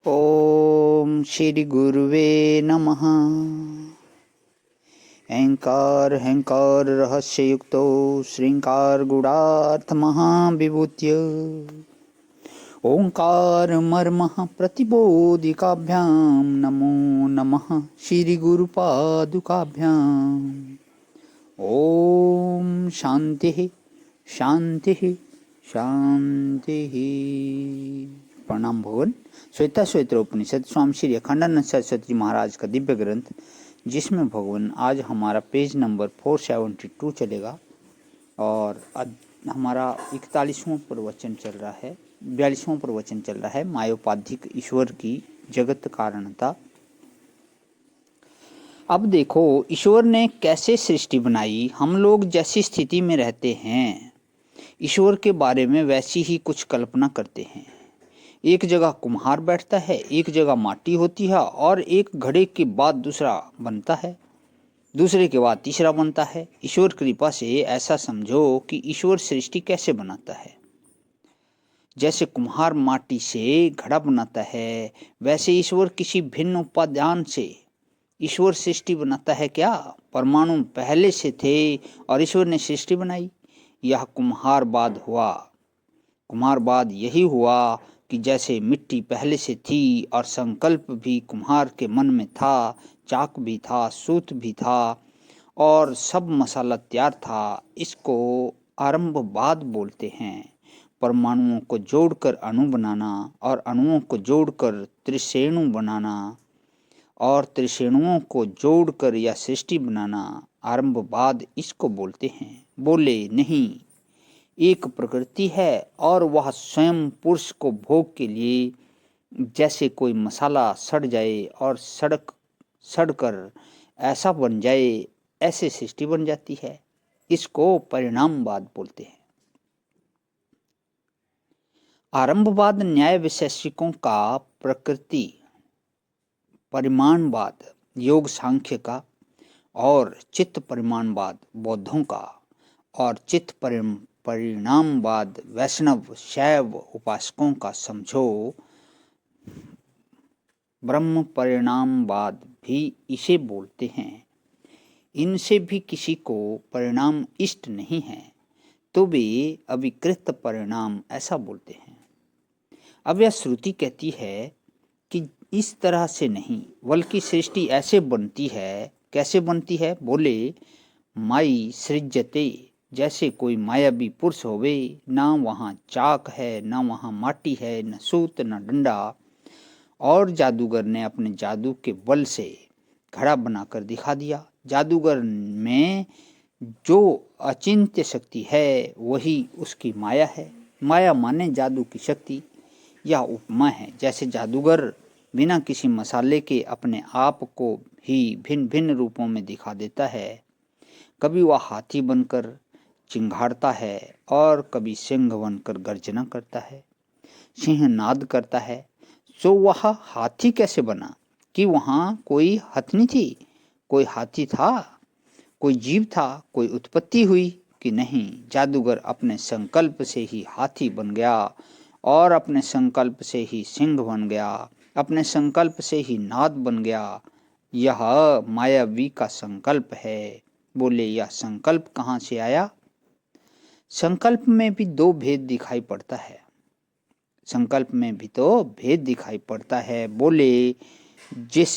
ओम श्री गुरुवे नमः। अहंकार हंकार रहस्ययुक्तो श्रृंगार गुणार्थ महाविभूत्य ओंकार मर्मः प्रतिबोधिकाभ्यां नमो नमः श्री गुरुपादुकाभ्यां। ओम शांति शांति शांति। प्रणाम भगवान। श्वेता श्वेत्र उपनिषद स्वामी श्री अखंडानंद सरस्वती महाराज का दिव्य ग्रंथ, जिसमें भगवान आज हमारा पेज नंबर 472 चलेगा और हमारा 41वां प्रवचन चल रहा है, 42वां प्रवचन चल रहा है, मायोपाधिक ईश्वर की जगत कारणता। अब देखो ईश्वर ने कैसे सृष्टि बनाई। हम लोग जैसी स्थिति में रहते हैं ईश्वर के बारे में वैसी ही कुछ कल्पना करते हैं। एक जगह कुम्हार बैठता है, एक जगह माटी होती है और एक घड़े के बाद दूसरा बनता है, दूसरे के बाद तीसरा बनता है। ईश्वर कृपा से ऐसा समझो कि ईश्वर सृष्टि कैसे बनाता है। जैसे कुम्हार माटी से घड़ा बनाता है, वैसे ईश्वर किसी भिन्न उपादान से ईश्वर सृष्टि बनाता है। क्या परमाणु पहले से थे और ईश्वर ने सृष्टि बनाई? यह कुम्हारवाद हुआ। कुम्हारवाद यही हुआ कि जैसे मिट्टी पहले से थी और संकल्प भी कुम्हार के मन में था, चाक भी था, सूत भी था और सब मसाला तैयार था, इसको आरंभवाद बोलते हैं। परमाणुओं को जोड़कर अणु बनाना और अणुओं को जोड़कर त्रिशेणु बनाना और त्रिशेणुओं को जोड़कर या सृष्टि बनाना आरंभवाद इसको बोलते हैं। बोले नहीं, एक प्रकृति है और वह स्वयं पुरुष को भोग के लिए, जैसे कोई मसाला सड़ जाए और सड़कर ऐसा बन जाए, ऐसे सृष्टि बन जाती है। इसको परिणामवाद बोलते हैं। आरंभवाद न्याय वैशेषिकों का, प्रकृति परिमाणवाद योग सांख्य का और चित्त परिमाणवाद बौद्धों का और चित्त परिणामवाद वैष्णव शैव उपासकों का समझो। ब्रह्म परिणामवाद भी इसे बोलते हैं। इनसे भी किसी को परिणाम इष्ट नहीं है तो वे अविकृत परिणाम ऐसा बोलते हैं। अब यह श्रुति कहती है कि इस तरह से नहीं, बल्कि सृष्टि ऐसे बनती है। कैसे बनती है? बोले माई सृजते, जैसे कोई मायावी पुरुष होवे, ना वहाँ चाक है, ना वहाँ माटी है, न सूत न डंडा, और जादूगर ने अपने जादू के बल से घड़ा बनाकर दिखा दिया। जादूगर में जो अचिंत्य शक्ति है वही उसकी माया है। माया माने जादू की शक्ति। यह उपमा है, जैसे जादूगर बिना किसी मसाले के अपने आप को ही भिन्न भिन्न रूपों में दिखा देता है। कभी वह हाथी बनकर चिंघाड़ता है और कभी सिंह बनकर गर्जना करता है, सिंह नाद करता है। सो वह हाथी कैसे बना? कि वहाँ कोई हथनी थी, कोई हाथी था, कोई जीव था, कोई उत्पत्ति हुई कि नहीं? जादूगर अपने संकल्प से ही हाथी बन गया और अपने संकल्प से ही सिंह बन गया, अपने संकल्प से ही नाद बन गया। यह मायावी का संकल्प है। बोले यह संकल्प कहाँ से आया? संकल्प में भी दो भेद दिखाई पड़ता है। संकल्प में भी तो भेद दिखाई पड़ता है। बोले जिस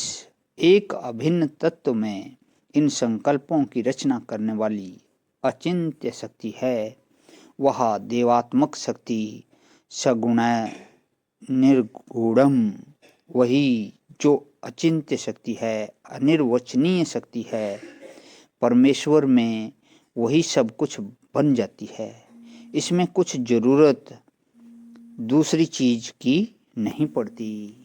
एक अभिन्न तत्व में इन संकल्पों की रचना करने वाली अचिंत्य शक्ति है, वह देवात्मक शक्ति सगुण निर्गुणम, वही जो अचिंत्य शक्ति है, अनिर्वचनीय शक्ति है, परमेश्वर में वही सब कुछ बन जाती है। इसमें कुछ जरूरत दूसरी चीज की नहीं पड़ती।